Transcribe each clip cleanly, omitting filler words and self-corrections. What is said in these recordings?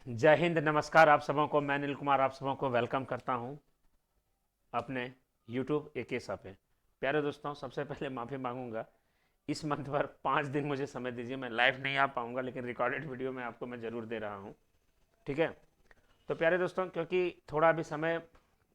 जय हिंद, नमस्कार आप सबों को। मैं अनिल कुमार आप सबों को वेलकम करता हूं अपने YouTube एकेसा पे। प्यारे दोस्तों, सबसे पहले माफ़ी मांगूंगा, इस मंथ पर 5 दिन मुझे समय दीजिए। मैं लाइव नहीं आ पाऊंगा, लेकिन रिकॉर्डेड वीडियो में आपको मैं ज़रूर दे रहा हूं। ठीक है। तो प्यारे दोस्तों, क्योंकि थोड़ा अभी समय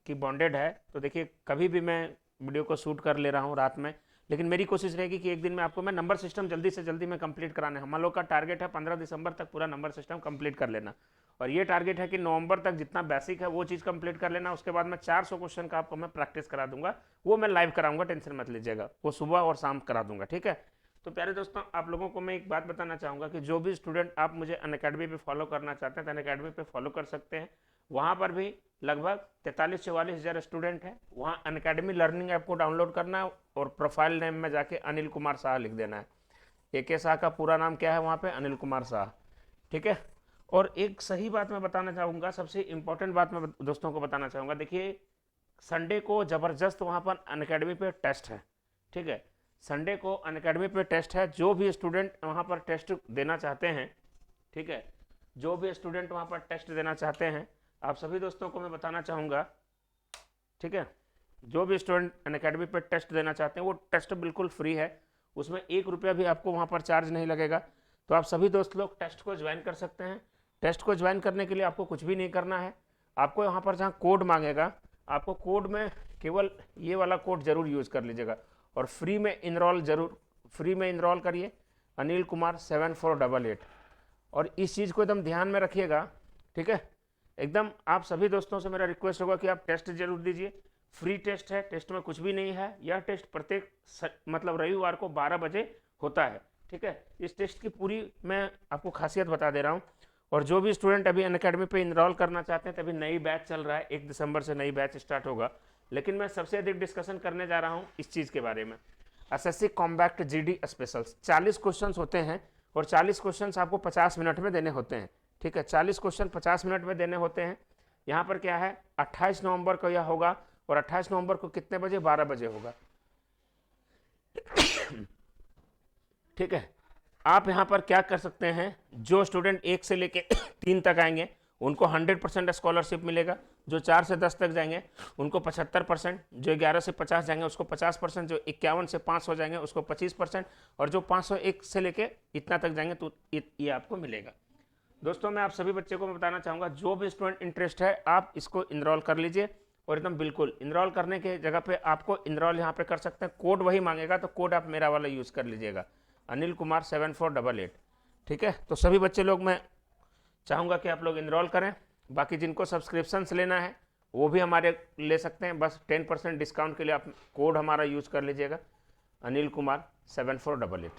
की बॉन्डेड है, तो देखिए कभी भी मैं वीडियो को शूट कर ले रहा हूँ रात में, लेकिन मेरी कोशिश रहेगी कि एक दिन में आपको मैं नंबर सिस्टम जल्दी से जल्दी में कंप्लीट कराना है। हम लोग का टारगेट है 15 दिसंबर तक पूरा नंबर सिस्टम कंप्लीट कर लेना, और ये टारगेट है कि नवंबर तक जितना बेसिक है वो चीज़ कंप्लीट कर लेना। उसके बाद मैं 400 क्वेश्चन का आपको मैं प्रैक्टिस करा दूंगा, वो मैं लाइव कराऊंगा, टेंशन मत लीजिएगा, वो सुबह और शाम करा दूंगा। ठीक है। तो प्यारे दोस्तों, आप लोगों को मैं एक बात बताना चाहूँगा कि जो भी स्टूडेंट आप मुझे अनअकैडमी पे फॉलो करना चाहते हैं तो अनअकैडमी पे फॉलो कर सकते हैं। वहाँ पर भी लगभग 43-44 हज़ार स्टूडेंट हैं। वहाँ अनअकैडमी लर्निंग ऐप को डाउनलोड करना है और प्रोफाइल नेम में जाके अनिल कुमार शाह लिख देना है। AK शाह का पूरा नाम क्या है वहाँ पे? अनिल कुमार शाह। ठीक है। और एक सही बात मैं बताना चाहूँगा, सबसे इंपॉर्टेंट बात मैं दोस्तों को बताना चाहूँगा। देखिए, संडे को ज़बरदस्त वहाँ पर अनअकैडमी पे टेस्ट है। ठीक है। संडे को अनअकैडमी पे टेस्ट है। जो भी स्टूडेंट वहाँ पर टेस्ट देना चाहते हैं, ठीक है, जो भी स्टूडेंट वहाँ पर टेस्ट देना चाहते हैं, आप सभी दोस्तों को मैं बताना चाहूँगा, ठीक है, जो भी स्टूडेंट अनअकैडमी पे टेस्ट देना चाहते हैं वो टेस्ट बिल्कुल फ्री है। उसमें 1 रुपया भी आपको वहाँ पर चार्ज नहीं लगेगा। तो आप सभी दोस्त लोग टेस्ट को ज्वाइन कर सकते हैं। टेस्ट को ज्वाइन करने के लिए आपको कुछ भी नहीं करना है। आपको यहाँ पर जहाँ कोड मांगेगा, आपको कोड में केवल ये वाला कोड जरूर यूज़ कर लीजिएगा, और फ्री में इनरोल जरूर, फ्री में इनरोल करिए, अनिल कुमार 7488। और इस चीज़ को एकदम ध्यान में रखिएगा। ठीक है। एकदम आप सभी दोस्तों से मेरा रिक्वेस्ट होगा कि आप टेस्ट जरूर दीजिए। फ्री टेस्ट है, टेस्ट में कुछ भी नहीं है। यह टेस्ट प्रत्येक मतलब रविवार को 12 बजे होता है। ठीक है। इस टेस्ट की पूरी मैं आपको खासियत बता दे रहा हूँ। और जो भी स्टूडेंट अभी अनअकैडमी पे इनरोल करना चाहते हैं, तभी नई बैच चल रहा है, 1 दिसंबर से नई बैच स्टार्ट होगा। लेकिन मैं सबसे अधिक डिस्कशन करने जा रहा हूँ इस चीज़ के बारे में, SSC combat GD specials. 40 question होते हैं, और 40 क्वेश्चन आपको 50 मिनट में देने होते हैं। ठीक है। 40 क्वेश्चन 50 मिनट में देने होते हैं। यहाँ पर क्या है, 28 नवंबर को यह होगा, और 28 नवंबर को कितने बजे? 12 बजे होगा। ठीक है। आप यहाँ पर क्या कर सकते हैं, जो स्टूडेंट 1 से लेके 3 तक आएंगे उनको 100% स्कॉलरशिप मिलेगा। जो 4 से 10 तक जाएंगे उनको 75%, जो 11 से 50 जाएंगे उसको 50%, जो 51 से 500 जाएंगे उसको 25%, और जो 501 से लेके इतना तक जाएंगे तो ये आपको मिलेगा। दोस्तों, मैं आप सभी बच्चे को मैं बताना चाहूँगा, जो भी स्टूडेंट इंटरेस्ट है आप इसको इनरोल कर लीजिए। और एकदम बिल्कुल इनरोल करने के जगह पे आपको इनरोल यहाँ पे कर सकते हैं। कोड वही मांगेगा, तो कोड आप मेरा वाला यूज़ कर लीजिएगा, अनिल कुमार 7488। ठीक है। तो सभी बच्चे लोग मैं चाहूँगा कि आप लोग इनरोल करें। बाकी जिनको सब्सक्रिप्शंस लेना है वो भी हमारे ले सकते हैं, बस 10% डिस्काउंट के लिए आप कोड हमारा यूज़ कर लीजिएगा, अनिल कुमार 7488।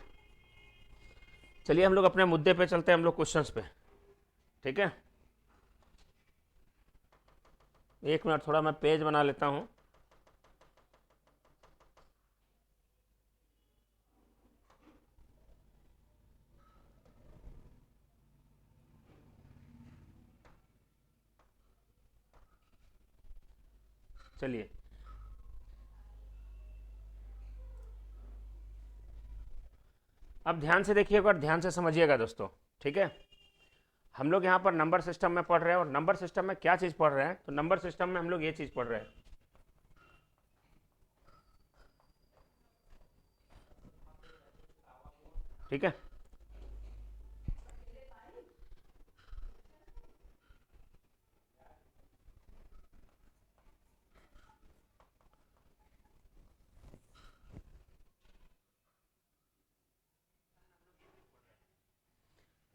चलिए हम लोग अपने मुद्दे पे चलते हैं, हम लोग क्वेश्चंस पे। ठीक है। 1 मिनट, थोड़ा मैं पेज बना लेता हूँ। चलिए, अब ध्यान से देखिएगा और ध्यान से समझिएगा दोस्तों। ठीक है। हम लोग यहाँ पर नंबर सिस्टम में पढ़ रहे हैं, और नंबर सिस्टम में क्या चीज़ पढ़ रहे हैं, तो नंबर सिस्टम में हम लोग ये चीज़ पढ़ रहे हैं। ठीक है।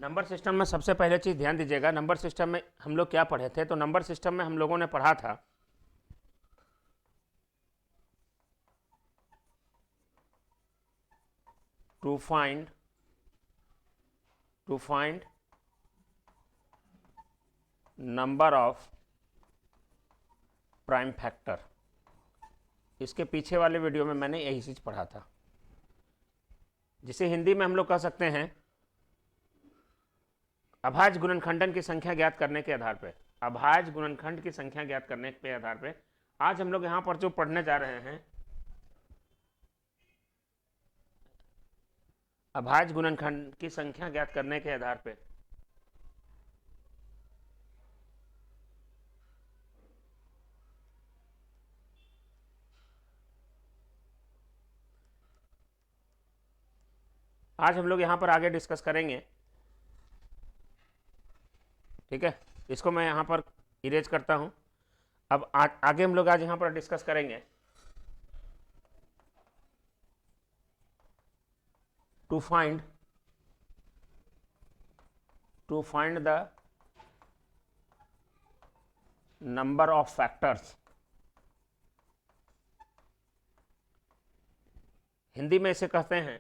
नंबर सिस्टम में सबसे पहले चीज़ ध्यान दीजिएगा, नंबर सिस्टम में हम लोग क्या पढ़े थे, तो नंबर सिस्टम में हम लोगों ने पढ़ा था to find number of prime factor. इसके पीछे वाले वीडियो में मैंने यही चीज़ पढ़ा था, जिसे हिंदी में हम लोग कह सकते हैं अभाज्य गुणनखंडन की संख्या ज्ञात करने के आधार पर। अभाज्य गुणनखंड की संख्या ज्ञात करने के आधार पर आज हम लोग यहाँ पर जो पढ़ने जा रहे हैं, अभाज्य गुणनखंड की संख्या ज्ञात करने के आधार पर आज हम लोग यहाँ पर आगे डिस्कस करेंगे, ठीक है। इसको मैं यहाँ पर इरेज करता हूँ। अब आगे हम लोग आज यहाँ पर डिस्कस करेंगे to find the number of factors. Hindi में इसे कहते हैं,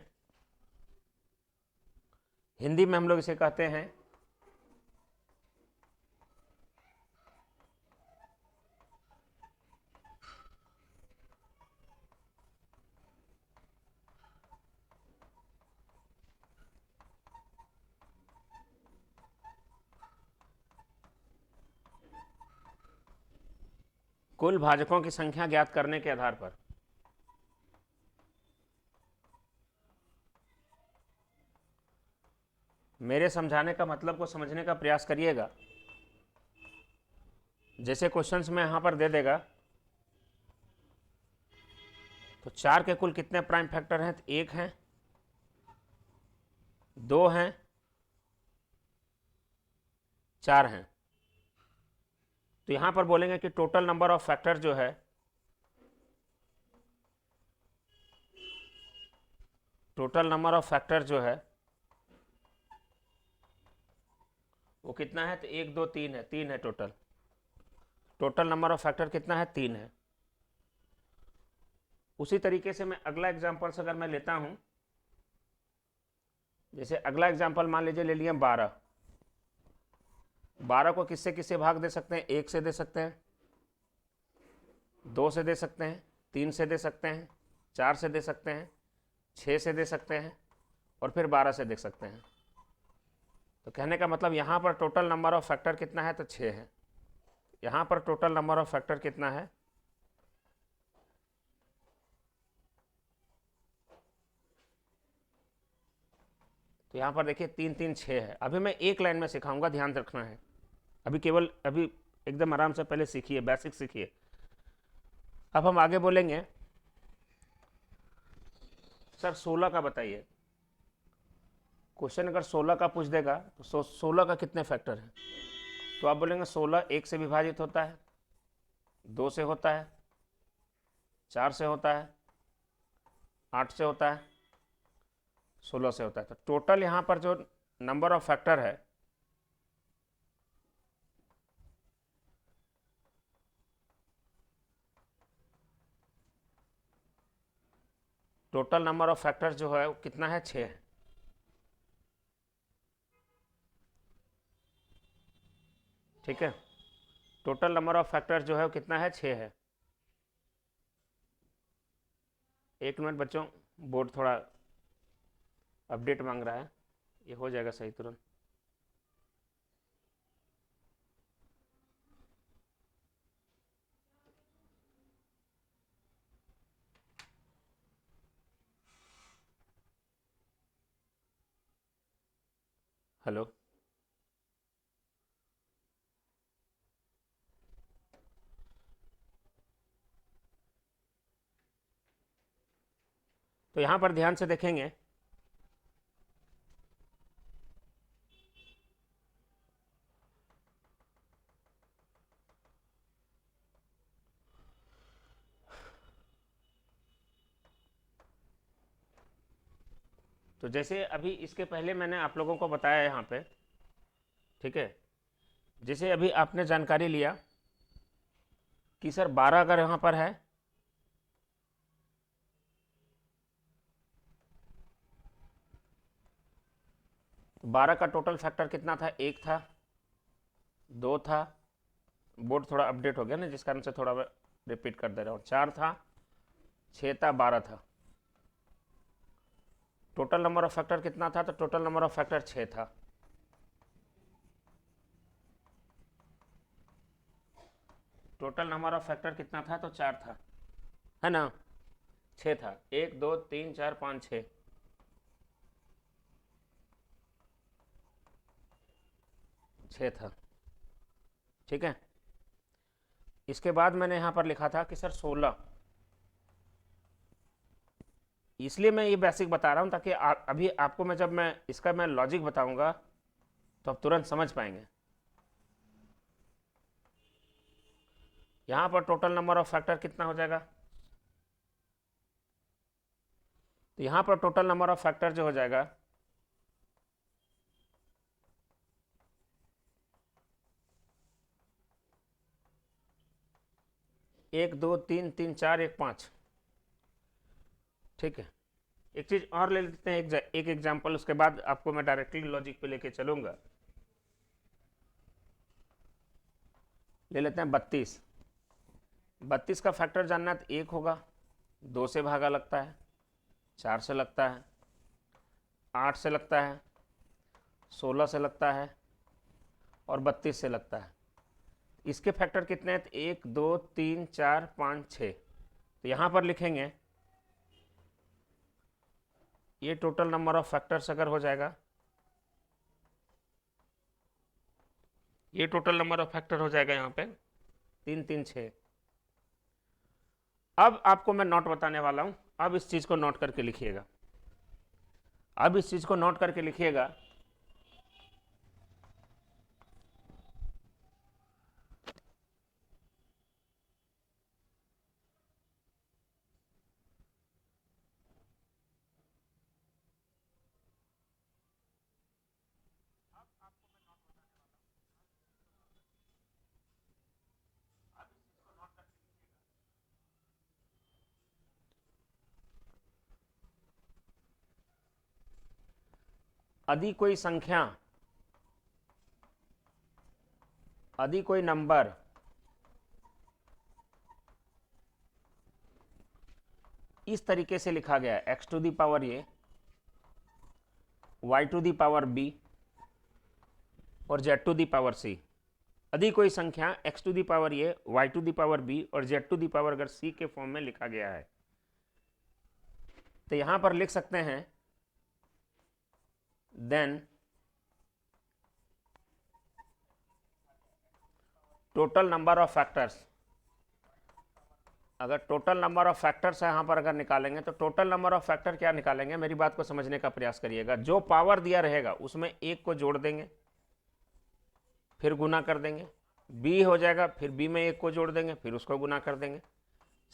हिंदी में हम लोग इसे कहते हैं कुल भाजकों की संख्या ज्ञात करने के आधार पर। मेरे समझाने का मतलब को समझने का प्रयास करिएगा। जैसे क्वेश्चंस में यहां पर दे देगा तो 4 के कुल कितने प्राइम फैक्टर हैं, तो 1 है, 2 हैं, 4 हैं। तो यहां पर बोलेंगे कि टोटल नंबर ऑफ फैक्टर जो है, टोटल नंबर ऑफ फैक्टर जो है वो कितना है, तो 1 2 3 है, 3 है total. Total number of factor कितना है, 3 है। उसी तरीके से मैं अगला एग्जांपल्स अगर मैं लेता हूं, जैसे अगला एग्जांपल मान लीजिए ले लिया 12। 12 को किससे किससे भाग दे सकते हैं, 1 से दे सकते हैं, 2 से दे सकते हैं, 3 से दे सकते हैं, 4 से दे सकते हैं, 6 से दे सकते हैं और फिर 12 से दे सकते हैं। तो कहने का मतलब यहाँ पर टोटल नंबर ऑफ फैक्टर कितना है, तो 6 है। यहाँ पर टोटल नंबर ऑफ फैक्टर कितना है, तो यहाँ पर देखिए 3 3 6 है। अभी मैं एक लाइन में सिखाऊंगा, ध्यान रखना है। अभी एकदम आराम से पहले सीखिए, बेसिक सीखिए। अब हम आगे बोलेंगे सर 16 का बताइए। क्वेश्चन अगर 16 का पूछ देगा तो 16 का कितने फैक्टर हैं, तो आप बोलेंगे 16 1 से विभाजित होता है, 2 से होता है, 4 से होता है, 8 से होता है, 16 से होता है। तो टोटल यहाँ पर जो नंबर ऑफ फैक्टर है, टोटल नंबर ऑफ फैक्टर जो है वो कितना है, 6 है। ठीक है, टोटल नंबर ऑफ फैक्टर जो है वो कितना है, 6 है। एक मिनट बच्चों, बोर्ड थोड़ा अपडेट मांग रहा है, ये हो जाएगा सही तुरंत। हेलो, तो यहां पर ध्यान से देखेंगे तो जैसे अभी इसके पहले मैंने आप लोगों को बताया यहाँ पे, ठीक है। जैसे अभी आपने जानकारी लिया कि सर 12 अगर यहाँ पर है, तो 12 का टोटल फैक्टर कितना था, 1 था, 2 था, बोर्ड थोड़ा अपडेट हो गया ना जिस कारण से थोड़ा मैं रिपीट कर दे रहा हूँ, 4 था, 6 था, 12 था। टोटल नंबर ऑफ फैक्टर कितना था, तो टोटल नंबर ऑफ फैक्टर 6 था। टोटल नंबर ऑफ फैक्टर कितना था, तो 4 था, है ना। 6 था, 1 2 3 4 5 6, 6 था। ठीक है, इसके बाद मैंने यहां पर लिखा था कि सर 16, इसलिए मैं ये बेसिक बता रहा हूँ ताकि अभी आपको मैं जब मैं इसका मैं लॉजिक बताऊंगा तो आप तुरंत समझ पाएंगे। यहां पर टोटल नंबर ऑफ फैक्टर कितना हो जाएगा, तो यहां पर टोटल नंबर ऑफ फैक्टर जो हो जाएगा, एक दो तीन, तीन चार, एक पाँच। ठीक है, एक चीज और ले लेते हैं, एक एग्जाम्पल, उसके बाद आपको मैं डायरेक्टली लॉजिक पे लेके चलूंगा। ले लेते हैं 32। 32 का फैक्टर जानना है तो एक होगा, 2 से भागा लगता है, 4 से लगता है, 8 से लगता है, 16 से लगता है और 32 से लगता है। इसके फैक्टर कितने हैं, 1 2 3 4 5 6। तो यहां पर लिखेंगे ये टोटल नंबर ऑफ फैक्टर्स अगर हो जाएगा, ये टोटल नंबर ऑफ फैक्टर हो जाएगा यहां पे 3 3 6। अब आपको मैं नोट बताने वाला हूं, अब इस चीज को नोट करके लिखिएगा, अब इस चीज को नोट करके लिखिएगा। यदि कोई संख्या, यदि कोई नंबर इस तरीके से लिखा गया है, x to the power a, y to the power b और z to the power c। यदि कोई संख्या x to the power a, y to the power b और z टू दी पावर अगर c के फॉर्म में लिखा गया है, तो यहां पर लिख सकते हैं then total number of factors. अगर टोटल नंबर ऑफ फैक्टर्स है यहां पर अगर निकालेंगे तो टोटल नंबर ऑफ फैक्टर क्या निकालेंगे, मेरी बात को समझने का प्रयास करिएगा। जो पावर दिया रहेगा उसमें एक को जोड़ देंगे, फिर गुना कर देंगे, b हो जाएगा, फिर b में एक को जोड़ देंगे, फिर उसको गुना कर देंगे,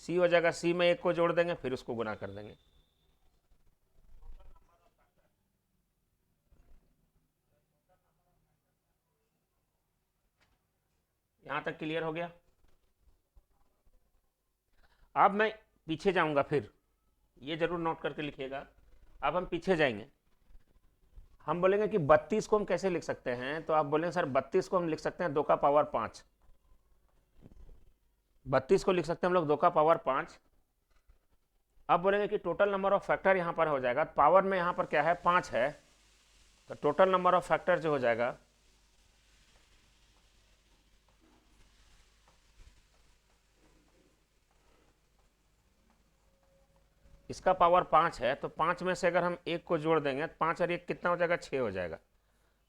c हो जाएगा, c में एक को जोड़ देंगे, फिर उसको गुना कर देंगे। यहां तक क्लियर हो गया। अब मैं पीछे जाऊंगा, फिर ये जरूर नोट करके लिखिएगा। अब हम पीछे जाएंगे, हम बोलेंगे कि 32 को हम कैसे लिख सकते हैं, तो आप बोलेंगे सर 32 को हम लिख सकते हैं 2 का पावर 5। 32 को लिख सकते हैं हम लोग 2 का पावर 5। अब बोलेंगे कि टोटल नंबर ऑफ फैक्टर यहां पर हो जाएगा, पावर में यहां पर क्या है 5 है, तो टोटल नंबर ऑफ फैक्टर जो हो जाएगा इसका पावर 5 है, तो 5 में से अगर हम एक को जोड़ देंगे तो 5 और 1 कितना हो जाएगा, 6 हो जाएगा।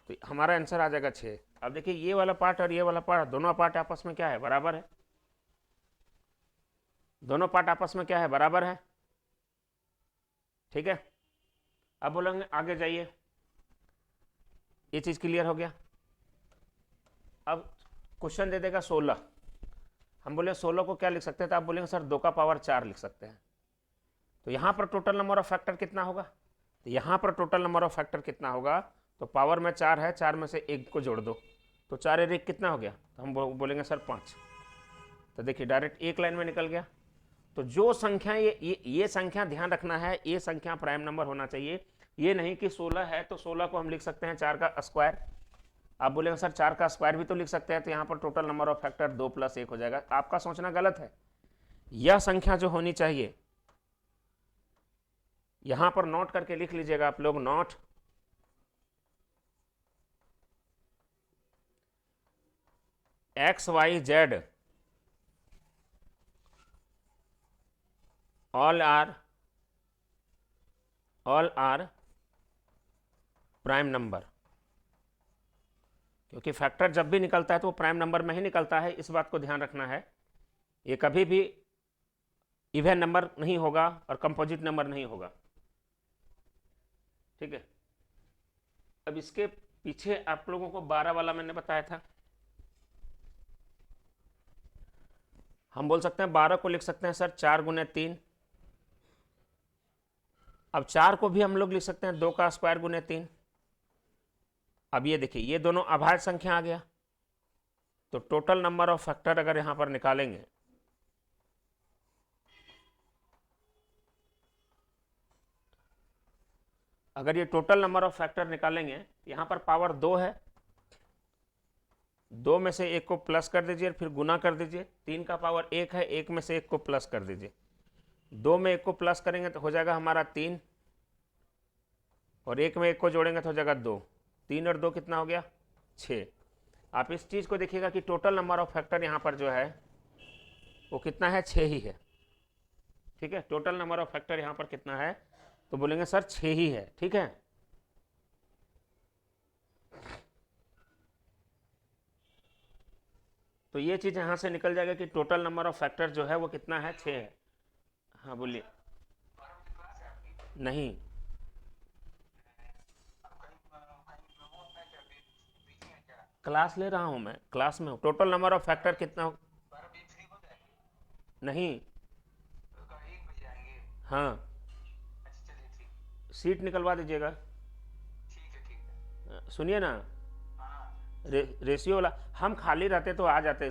तो हमारा आंसर आ जाएगा 6। अब देखिए ये वाला पार्ट और ये वाला पार्ट, दोनों पार्ट आपस में क्या है, बराबर है। दोनों पार्ट आपस में क्या है, बराबर है। ठीक है, अब बोलेंगे आगे जाइए, ये चीज क्लियर हो गया। अब क्वेश्चन दे देगा 16, हम बोले 16 को क्या लिख सकते हैं, तो आप बोलेंगे सर 2 का पावर 4 लिख सकते हैं। तो यहां पर टोटल नंबर ऑफ फैक्टर कितना होगा, तो यहां पर टोटल नंबर ऑफ फैक्टर कितना होगा, तो पावर में 4 है, 4 में से एक को जोड़ दो, तो 4 और 1 कितना हो गया, तो हम बोलेंगे सर 5। तो देखिए डायरेक्ट एक लाइन में निकल गया। तो जो संख्या ये संख्या ध्यान रखना है, ये संख्या प्राइम नंबर होना चाहिए। ये नहीं कि 16 है तो 16 को हम लिख सकते हैं 4 का स्क्वायर। आप बोलेंगे सर 4 का स्क्वायर भी तो लिख सकते हैं, तो यहाँ पर टोटल नंबर ऑफ फैक्टर 2 + 1 हो जाएगा। आपका सोचना गलत है। यह संख्या जो होनी चाहिए, यहां पर नोट करके लिख लीजिएगा आप लोग, note X Y Z all are prime number. क्योंकि फैक्टर जब भी निकलता है तो वो प्राइम नंबर में ही निकलता है, इस बात को ध्यान रखना है। ये कभी भी इवन नंबर नहीं होगा और कंपोजिट नंबर नहीं होगा। ठीक है। अब इसके पीछे आप लोगों को 12 वाला मैंने बताया था, हम बोल सकते हैं 12 को लिख सकते हैं सर 4 गुने 3। अब 4 को भी हम लोग लिख सकते हैं 2 का स्क्वायर गुने 3। अब ये देखिए ये दोनों अभाज्य संख्या आ गया, तो टोटल नंबर ऑफ फैक्टर अगर यहां पर निकालेंगे, अगर ये टोटल नंबर ऑफ फैक्टर निकालेंगे, यहां पर पावर 2 है, 2 में से 1 को प्लस कर दीजिए और फिर गुना कर दीजिए। 3 का पावर 1 है, 1 में से 1 को प्लस कर दीजिए। 2 में 1 को प्लस करेंगे तो हो जाएगा हमारा 3, और 1 में 1 को जोड़ेंगे तो हो जाएगा 2। 3 और 2 कितना हो गया? 6। आप इस चीज़ को देखिएगा कि टोटल नंबर ऑफ फैक्टर यहाँ पर जो है वो कितना है? 6 ही है। ठीक है, टोटल नंबर ऑफ फैक्टर यहाँ पर कितना है? तो बोलेंगे सर 6 ही है। ठीक है, तो ये चीज़ यहाँ से निकल जाएगा कि टोटल नंबर ऑफ फैक्टर जो है वो कितना है? 6 है। हाँ बोलिए। नहीं, क्लास ले रहा हूँ मैं, क्लास में हूँ। टोटल नंबर ऑफ फैक्टर कितना हो? नहीं, हाँ, सीट निकलवा दीजिएगा। सुनिए ना, रेशियो वाला हम खाली रहते तो आ जाते,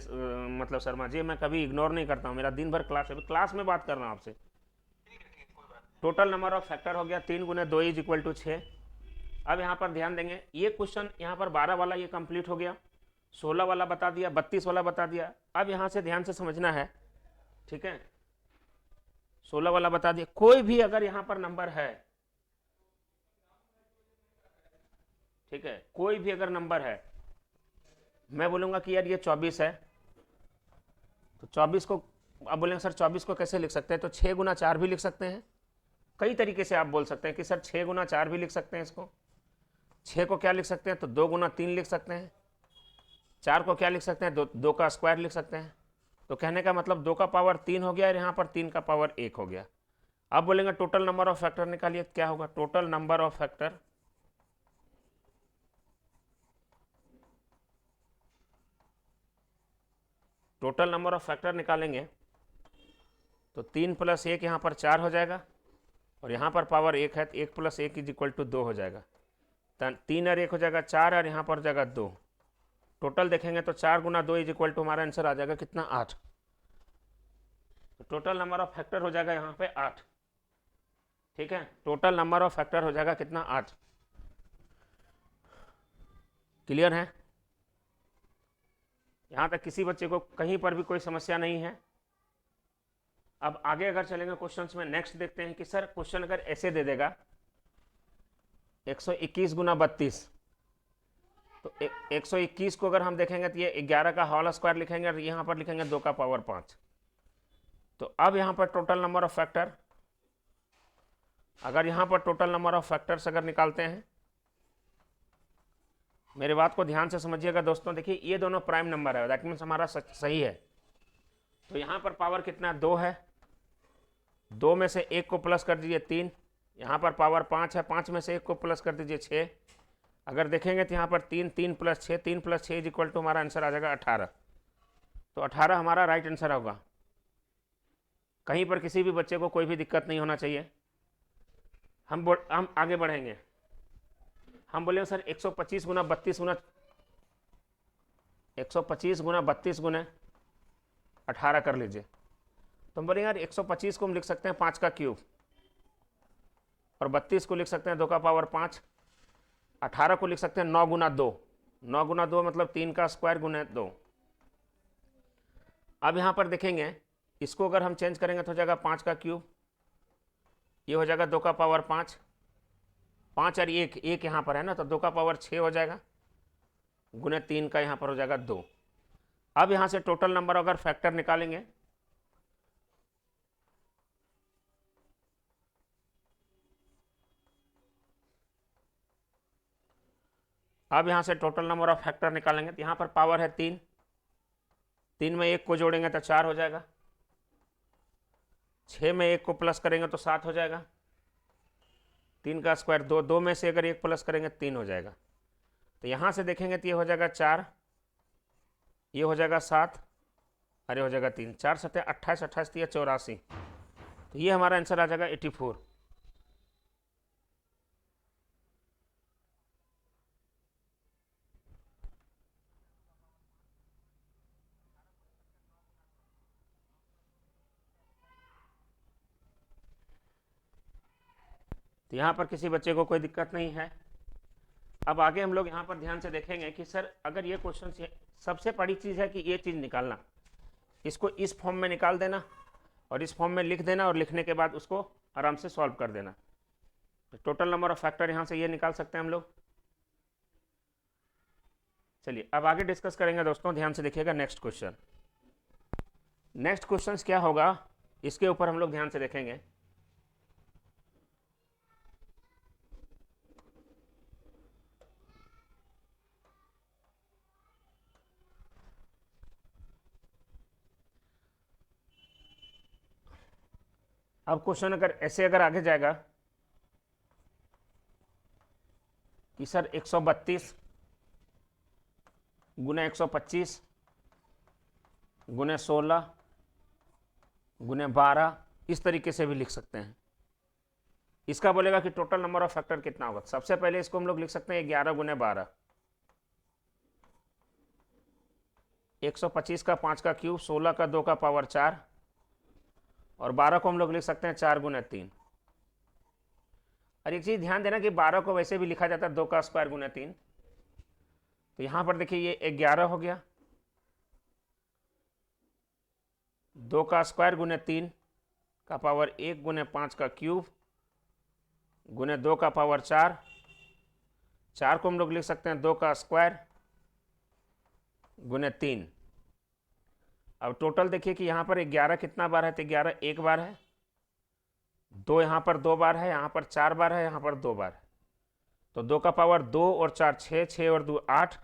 मतलब शर्मा जी मैं कभी इग्नोर नहीं करता हूँ, मेरा दिन भर क्लास है, क्लास में बात कर रहा हूँ आपसे। टोटल नंबर ऑफ फैक्टर हो गया 3 गुने 2 इज इक्वल टू 6। अब यहाँ पर ध्यान देंगे, ये क्वेश्चन यहाँ पर 12 वाला ये कंप्लीट हो गया, 16 वाला बता दिया, 32 वाला बता दिया। अब यहाँ से ध्यान से समझना है, ठीक है, 16 वाला बता दिया। कोई भी अगर यहाँ पर नंबर है, ठीक है, कोई भी अगर नंबर है, मैं बोलूँगा कि यार ये 24 है, तो 24 को, अब बोलेंगे सर 24 को कैसे लिख सकते हैं? तो 6 गुना 4 भी लिख सकते हैं। कई तरीके से आप बोल सकते हैं कि सर 6 गुना 4 भी लिख सकते हैं इसको। 6 को क्या लिख सकते हैं? तो 2 गुना 3 लिख सकते हैं। 4 को क्या लिख सकते हैं? 2 का स्क्वायर लिख सकते हैं। तो कहने का मतलब 2 का पावर 3 हो गया और यहाँ पर 3 का पावर 1 हो गया। अब बोलेंगे टोटल नंबर ऑफ फैक्टर निकालिए, क्या होगा? Total number of factor, total number of factor निकालेंगे तो 3 प्लस 1 यहाँ पर 4 हो जाएगा, और यहाँ पर पावर 1 है, तो 1 प्लस 1 इज इक्वल टू 2 हो जाएगा। 3 और 1 हो जाएगा 4, और यहाँ पर हो जाएगा 2। टोटल देखेंगे तो 4 गुना 2 इज इक्वल टू हमारा आंसर आ जाएगा कितना? 8। तो टोटल नंबर ऑफ फैक्टर हो जाएगा यहाँ पे 8। ठीक है, टोटल नंबर ऑफ फैक्टर हो जाएगा कितना? 8। क्लियर है? यहाँ तक किसी बच्चे को कहीं पर भी कोई समस्या नहीं है? अब आगे अगर चलेंगे क्वेश्चंस में, नेक्स्ट देखते हैं कि सर क्वेश्चन अगर ऐसे दे देगा 121 गुना 32, तो 121 को अगर हम देखेंगे तो ये 11 का होल स्क्वायर लिखेंगे और यहाँ पर लिखेंगे 2 का पावर 5। तो अब यहाँ पर टोटल नंबर ऑफ फैक्टर, अगर यहाँ पर टोटल नंबर ऑफ फैक्टर्स अगर निकालते हैं, मेरे बात को ध्यान से समझिएगा दोस्तों। देखिए ये दोनों प्राइम नंबर है, दैट मीन्स हमारा सही है। तो यहाँ पर पावर कितना? 2 है, 2 में से 1 को प्लस कर दीजिए 3, यहाँ पर पावर 5 है, 5 में से 1 को प्लस कर दीजिए 6। अगर देखेंगे तो यहाँ पर 3 plus 6, 3 plus 6 is equal to हमारा आंसर आ जाएगा 18। तो 18 हमारा राइट आंसर होगा। कहीं पर किसी भी बच्चे को कोई भी दिक्कत नहीं होना चाहिए। हम आगे बढ़ेंगे, हम बोले सर 125 गुना 32 गुना 125 गुना 32 गुना 18 कर लीजिए। तो हम बोले यार 125 को हम लिख सकते हैं 5 का क्यूब, और 32 को लिख सकते हैं 2 का पावर 5, 18 को लिख सकते हैं 9 गुना 2, 9 गुना 2 मतलब 3 का स्क्वायर गुना 2। अब यहाँ पर देखेंगे, इसको अगर हम चेंज करेंगे तो हो जाएगा 5 का क्यूब, ये हो जाएगा 2 का पावर 5, 5 और 1 यहाँ पर है ना, तो 2 का पावर 6 हो जाएगा, गुने 3 का यहाँ पर हो जाएगा 2। अब यहाँ से टोटल नंबर अगर फैक्टर निकालेंगे, अब यहाँ से टोटल नंबर ऑफ फैक्टर निकालेंगे तो यहाँ पर पावर है 3, 3 में 1 को जोड़ेंगे तो 4 हो जाएगा, 6 में 1 को प्लस करेंगे तो 7 हो जाएगा, 3 का स्क्वायर 2, 2 में से अगर 1 प्लस करेंगे 3 हो जाएगा। तो यहाँ से देखेंगे तो ये हो जाएगा 4, ये हो जाएगा 7 और ये हो जाएगा 3, 4 सत्ते 28, 28 3 84। तो ये हमारा आंसर आ जाएगा 84। तो यहाँ पर किसी बच्चे को कोई दिक्कत नहीं है। अब आगे हम लोग यहाँ पर ध्यान से देखेंगे कि सर अगर ये क्वेश्चन, सबसे बड़ी चीज़ है कि ये चीज़ निकालना, इसको इस फॉर्म में निकाल देना और इस फॉर्म में लिख देना और लिखने के बाद उसको आराम से सॉल्व कर देना। तो टोटल नंबर ऑफ फैक्टर यहाँ से ये निकाल सकते हैं हम लोग। चलिए अब आगे डिस्कस करेंगे दोस्तों, ध्यान से देखिएगा नेक्स्ट क्वेश्चन। नेक्स्ट क्वेश्चन क्या होगा इसके ऊपर हम लोग ध्यान से देखेंगे। अब क्वेश्चन अगर ऐसे अगर आगे जाएगा कि सर 132 गुना 125 गुना 16 गुना 12, इस तरीके से भी लिख सकते हैं। इसका बोलेगा कि टोटल नंबर ऑफ फैक्टर कितना होगा। सबसे पहले इसको हम लोग लिख सकते हैं 11 गुना 12, 125 का 5 का क्यूब, 16 का 2 का पावर 4 और 12 को हम लोग लिख सकते हैं 4 गुना 3। और एक चीज़ ध्यान देना कि 12 को वैसे भी लिखा जाता है 2 का स्क्वायर गुना 3। तो यहाँ पर देखिए ये 11 हो गया, 2 का स्क्वायर गुना 3 का पावर 1 गुना 5 का क्यूब गुना 2 का पावर 4, 4 को हम लोग लिख सकते हैं 2 का स्क्वायर गुना 3। अब टोटल देखिए कि यहाँ पर 11 कितना बार है, तो 11 एक बार है, 2 यहाँ पर 2 बार है, यहाँ पर 4 बार है, यहाँ पर 2 बार है। तो 2 का पावर 2 और 4 6, 6 और 2 8,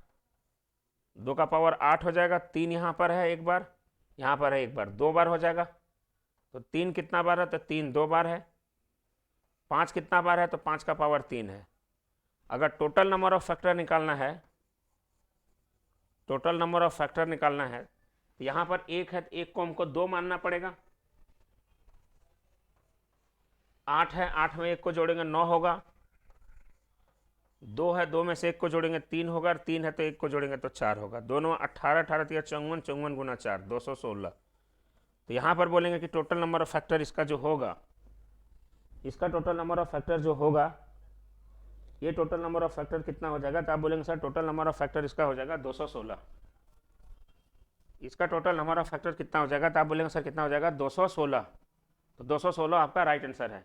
2 का पावर 8 हो जाएगा। 3 यहाँ पर है एक बार, यहाँ पर है एक बार, 2 बार हो जाएगा। तो 3 कितना बार है, तो 3 2 बार है। 5 कितना बार है, तो 5 का पावर 3 है। अगर टोटल नंबर ऑफ फैक्टर निकालना है, टोटल नंबर ऑफ फैक्टर निकालना है, तो यहाँ पर 1 है तो 1 को हमको 2 मानना पड़ेगा। 8 है, 8 में 1 को जोड़ेंगे 9 होगा। 2 है, 2 में से 1 को जोड़ेंगे 3 होगा, और 3 है तो 1 को जोड़ेंगे तो 4 होगा। दोनों 18 18 3 54, 54 गुना 4 216। तो यहाँ पर बोलेंगे कि टोटल नंबर ऑफ फैक्टर इसका जो होगा, इसका टोटल नंबर ऑफ फैक्टर जो होगा, ये टोटल नंबर ऑफ फैक्टर कितना हो जाएगा। तो आप बोलेंगे sir total number of factor इसका हो जाएगा 216। इसका टोटल नंबर ऑफ फैक्टर कितना हो जाएगा, तो आप बोलेंगे सर कितना हो जाएगा 216। तो 216 आपका राइट आंसर है।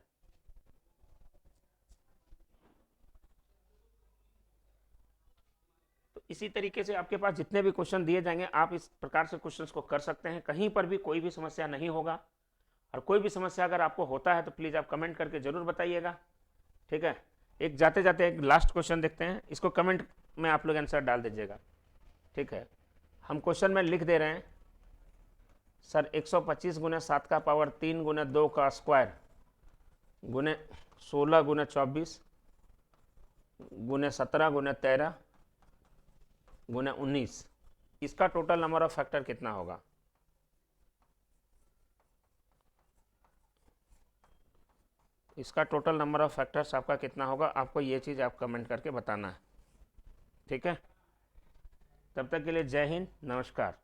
तो इसी तरीके से आपके पास जितने भी क्वेश्चन दिए जाएंगे, आप इस प्रकार से क्वेश्चंस को कर सकते हैं। कहीं पर भी कोई भी समस्या नहीं होगा। और कोई भी समस्या अगर आपको होता है तो प्लीज़ आप कमेंट करके ज़रूर बताइएगा, ठीक है। एक जाते जाते एक लास्ट क्वेश्चन देखते हैं, इसको कमेंट में आप लोग आंसर डाल दीजिएगा, ठीक है। हम क्वेश्चन में लिख दे रहे हैं सर 125 गुना 7 का पावर 3 गुना 2 का स्क्वायर गुना 16 गुना 24 गुना 17 गुना 13 गुना 19, इसका टोटल नंबर ऑफ फैक्टर कितना होगा। इसका टोटल नंबर ऑफ फैक्टर्स आपका कितना होगा, आपको ये चीज़ आप कमेंट करके बताना है, ठीक है। तब तक के लिए जय हिंद, नमस्कार।